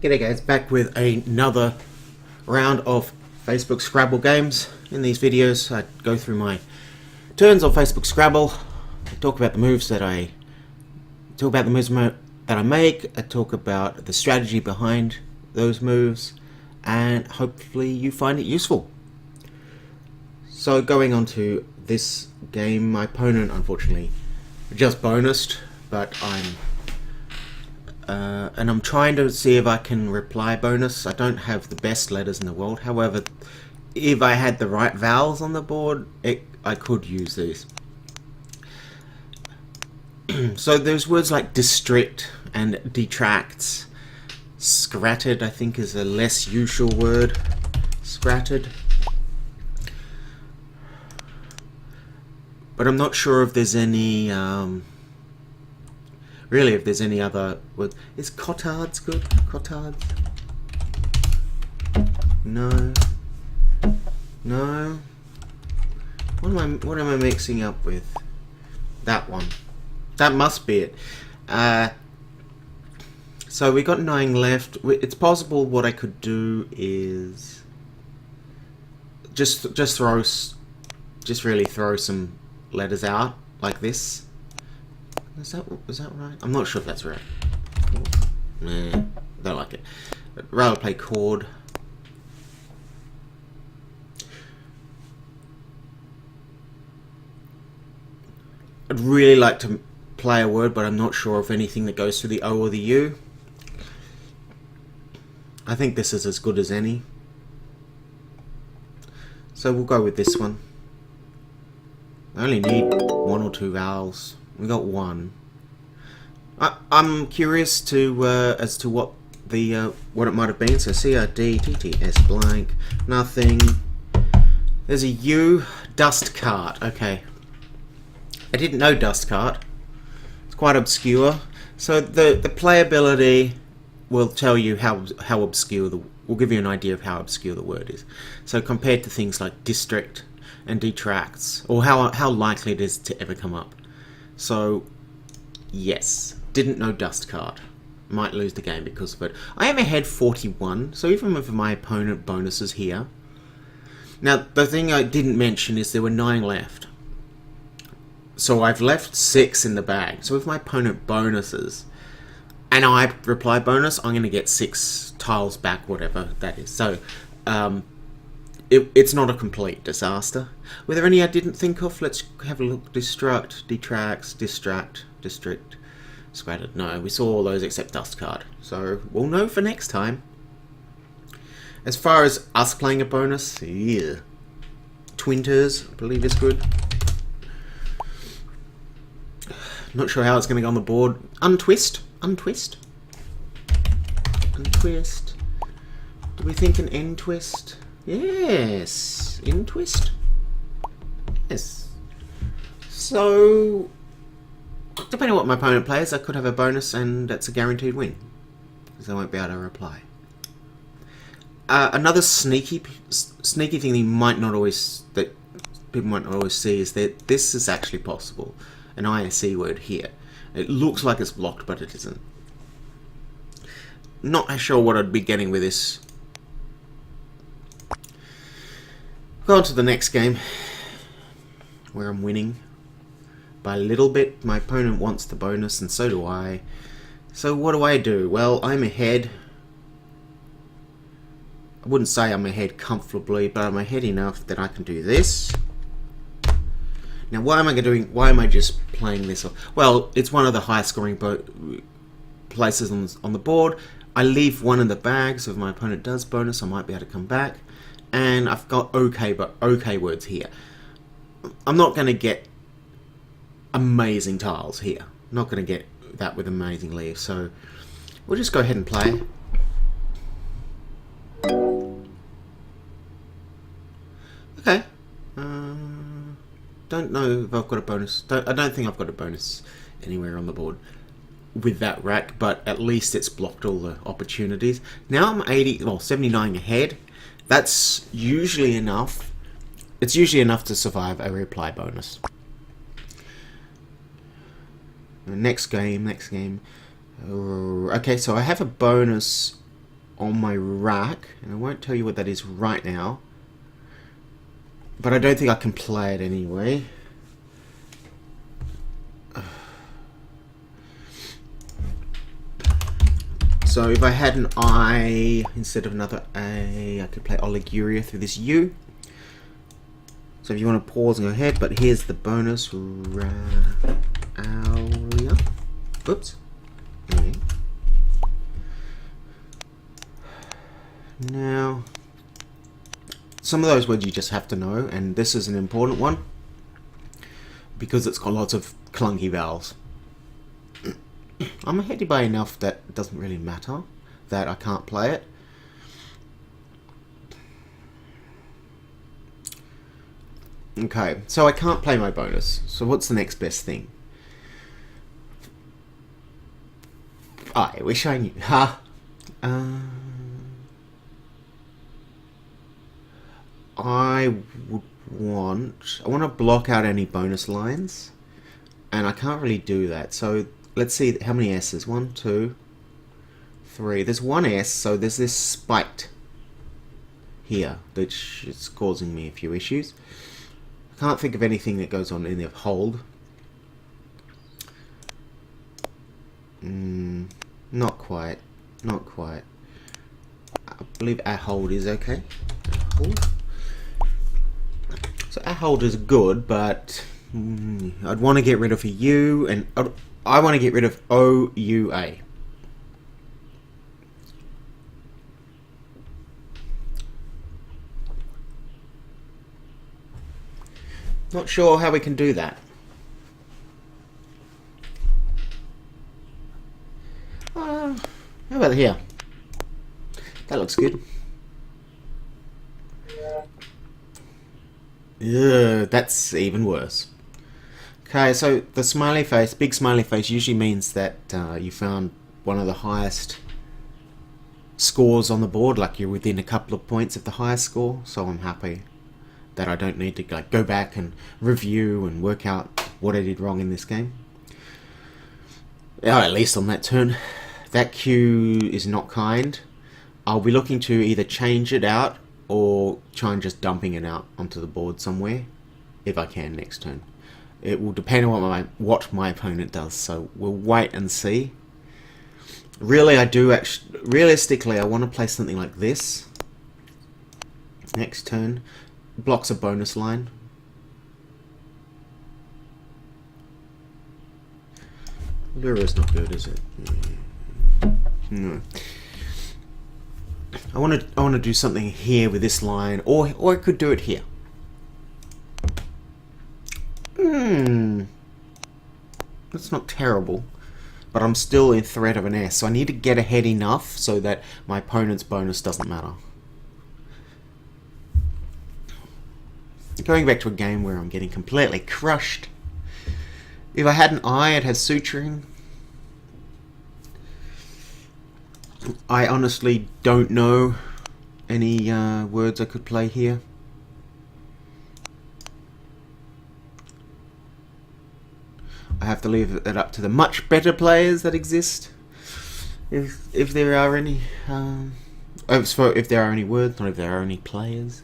G'day guys, back with another round of Facebook Scrabble games. In these videos I go through my turns on Facebook Scrabble. I talk about the moves that I make, I talk about the strategy behind those moves, and hopefully you find it useful. So going on to this game, my opponent unfortunately just bonused, but I'm trying to see if I can reply bonus. I don't have the best letters in the world. However, if I had the right vowels on the board, I could use these. So there's words like district and detracts. Scratted, I think, is a less usual word. Scratted. But I'm not sure if there's any... really, if there's any other word. Is cotards good? Cotards? No. No. What am I mixing up with? That one. That must be it. So we got 9 left. It's possible what I could do is just really throw some letters out like this. Is that right? I'm not sure if that's right. Nah, don't like it. I'd rather play chord. I'd really like to play a word, but I'm not sure of anything that goes through the O or the U. I think this is as good as any. So we'll go with this one. I only need 1 or 2 vowels. We got 1. I'm curious as to what it might have been. So CRD TTS blank, nothing. There's a U, dust cart. Okay, I didn't know dust cart. It's quite obscure. So the playability will tell you how obscure will give you an idea of how obscure the word is. So compared to things like district and detracts, or how likely it is to ever come up. So, yes, didn't know dust cart. Might lose the game because of it. I am ahead 41, so even if my opponent bonuses here. Now, the thing I didn't mention is there were 9 left. So I've left 6 in the bag. So if my opponent bonuses, and I reply bonus, I'm going to get 6 tiles back, whatever that is. So, it's not a complete disaster. Were there any I didn't think of? Let's have a look. Destruct, detracts, distract, district, scratted. No, we saw all those except dust card. So we'll know for next time. As far as us playing a bonus, yeah. Twinters, I believe is good. Not sure how it's going to go on the board. Untwist, untwist, untwist. Do we think an end twist? Yes, in twist. Yes. So, depending on what my opponent plays, I could have a bonus, and that's a guaranteed win, because I won't be able to reply. Another sneaky thing that people might not always see is that this is actually possible. An ISE word here. It looks like it's blocked, but it isn't. Not sure what I'd be getting with this. Go on to the next game, where I'm winning by a little bit. My opponent wants the bonus, and so do I. So what do? Well, I'm ahead. I wouldn't say I'm ahead comfortably, but I'm ahead enough that I can do this. Now, why am I just playing this off? Well, it's one of the highest scoring places on the board. I leave 1 in the bag, so if my opponent does bonus, I might be able to come back. And I've got okay words here. I'm not going to get amazing tiles here. I'm not going to get that with amazing leaves. So we'll just go ahead and play. Okay. Don't know if I've got a bonus. I don't think I've got a bonus anywhere on the board with that rack, but at least it's blocked all the opportunities. Now I'm 79 ahead. That's usually enough. It's usually enough to survive a reply bonus. Next game. Okay, so I have a bonus on my rack, and I won't tell you what that is right now, but I don't think I can play it anyway. So if I had an I instead of another A, I could play Oliguria through this U. So if you want to pause and go ahead, but here's the bonus. Oops. Okay. Now, some of those words you just have to know, and this is an important one because it's got lots of clunky vowels. I'm ahead by enough that it doesn't really matter that I can't play it. Okay, so I can't play my bonus. So what's the next best thing? I wish I knew. Ha! I want to block out any bonus lines, and I can't really do that. So let's see how many S's. 1, 2, 3. There's one S, so there's this spiked here, which is causing me a few issues. I can't think of anything that goes on in the hold. Not quite. Not quite. I believe a hold is okay. Hold. So a hold is good, but I'd want to get rid of a U, and I want to get rid of OUA. Not sure how we can do that. How about here? That looks good. Yeah, that's even worse. Okay, so the smiley face, big smiley face, usually means that you found one of the highest scores on the board, like you're within a couple of points of the highest score, so I'm happy that I don't need to go back and review and work out what I did wrong in this game. At least on that turn. That Q is not kind. I'll be looking to either change it out or try and just dumping it out onto the board somewhere, if I can next turn. It will depend on what my opponent does, so we'll wait and see. Really, realistically, I want to play something like this. Next turn, blocks a bonus line. Lura's not good, is it? No. I want to do something here with this line, or I could do it here. That's not terrible, but I'm still in threat of an S, so I need to get ahead enough so that my opponent's bonus doesn't matter. Going back to a game where I'm getting completely crushed. If I had an I, it has suturing. I honestly don't know any words I could play here. I have to leave it up to the much better players that exist, if there are any. If there are any words, not if there are any players.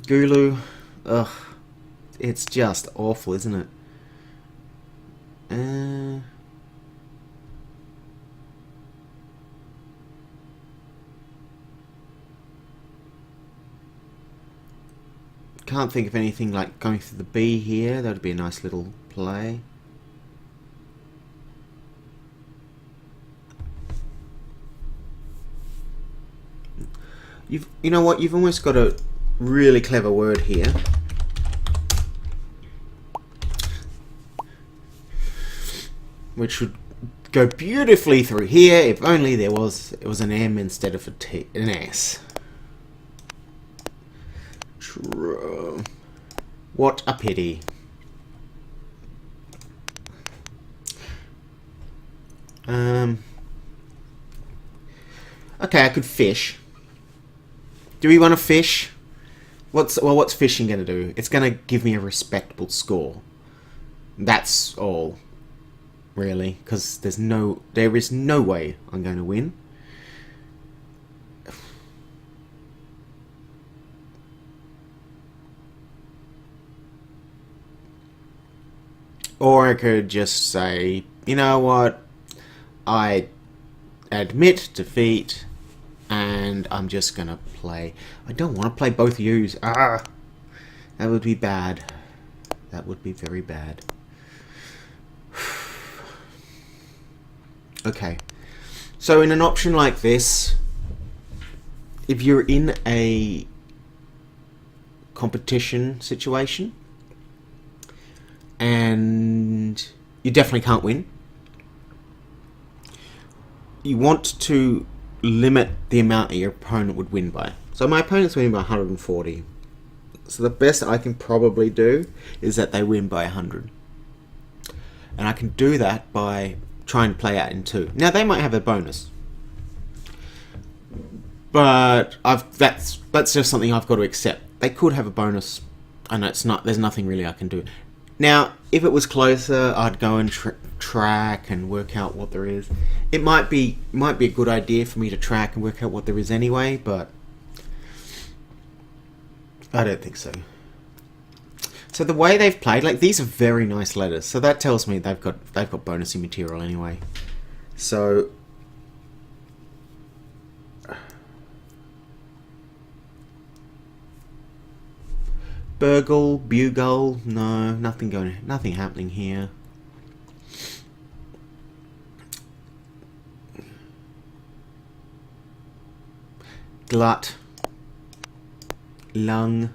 Gulu, ugh, it's just awful, isn't it? Can't think of anything like going through the B here. That would be a nice little play. You know what? You've almost got a really clever word here. Which would go beautifully through here if only it was an M instead of an S. True. What a pity. Okay, I could fish. Do we want to fish? What's fishing going to do? It's going to give me a respectable score. That's all, really, because there is no way I'm going to win. Or I could just say, you know what, I admit defeat, and I'm just gonna play. I don't want to play both U's. Ah, that would be bad. That would be very bad. Okay, so in an option like this, if you're in a competition situation and you definitely can't win, you want to limit the amount that your opponent would win by. So my opponent's winning by 140. So the best I can probably do is that they win by 100. And I can do that by trying to play out in 2. Now they might have a bonus, but that's just something I've got to accept. They could have a bonus, and it's not. There's nothing really I can do. Now, if it was closer, I'd go and track and work out what there is. It might be a good idea for me to track and work out what there is anyway, but I don't think so. So the way they've played, like, these are very nice letters. So that tells me they've got bonusy material anyway. So burgle, bugle, no, nothing happening here. Glut, lung.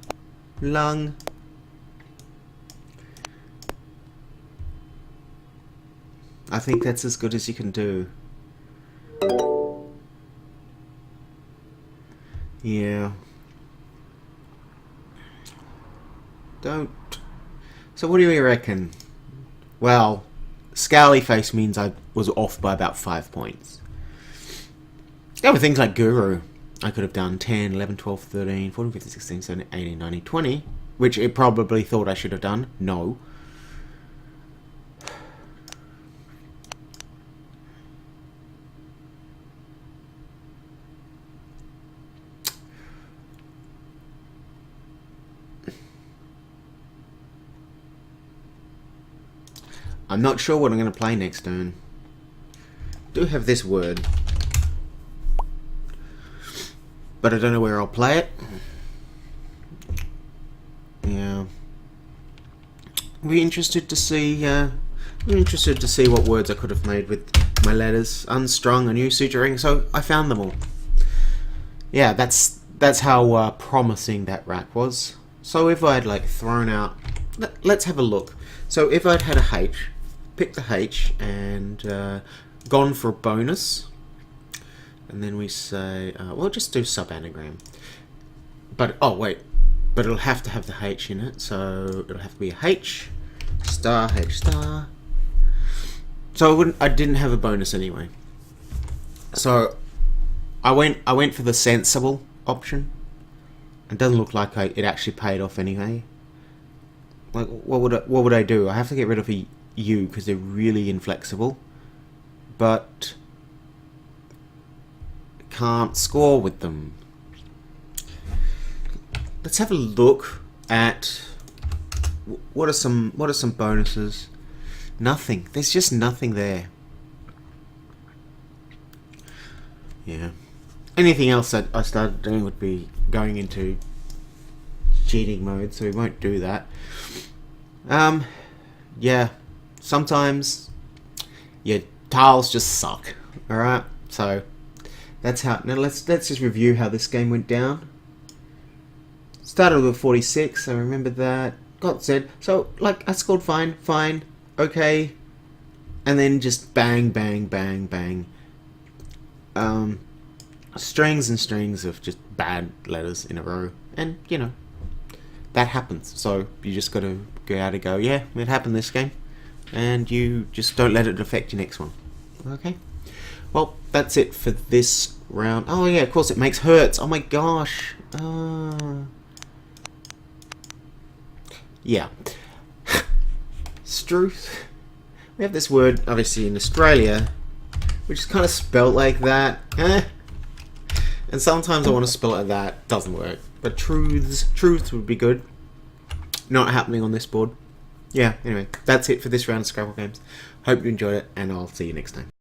I think that's as good as you can do. Yeah. Don't. So what do you reckon? Well, scowly face means I was off by about 5 points. There were things like Guru. I could have done 10, 11, 12, 13, 14, 15, 16, 17, 18, 19, 20. Which it probably thought I should have done. No. I'm not sure what I'm going to play next turn. Do have this word, but I don't know where I'll play it. Yeah, be interested to see. What words I could have made with my letters. Unstrung, a new suturing. So I found them all. Yeah, that's how promising that rack was. So if I'd like thrown out, let's have a look. So if I'd had a H, picked the H and gone for a bonus, and then we say, we'll just do sub-anagram. But, oh wait, but it'll have to have the H in it, so it'll have to be a H star, H star. So I didn't have a bonus anyway. So I went for the sensible option. It doesn't look like it actually paid off anyway. Like, what would I do? I have to get rid of a U because they're really inflexible, but can't score with them. Let's have a look at what are some bonuses. Nothing. There's just nothing there. Yeah. Anything else that I started doing would be going into cheating mode, so we won't do that. Yeah. Sometimes your tiles just suck. Alright? So that's how. Now let's just review how this game went down. Started with 46, I remember that. Got Z. So like I scored fine, okay. And then just bang, bang, bang, bang. Strings and strings of just bad letters in a row. And, you know, that happens. So you just got to go out and go, yeah, it happened this game. And you just don't let it affect your next one. Okay? Well, that's it for this round. Oh, yeah, of course, it makes hurts. Oh, my gosh. Yeah. Struth. We have this word, obviously, in Australia, which is kind of spelt like that. And sometimes I want to spell it like that. Doesn't work. But truths would be good. Not happening on this board. yeah, anyway, that's it for this round of Scrabble games. Hope you enjoyed it, and I'll see you next time.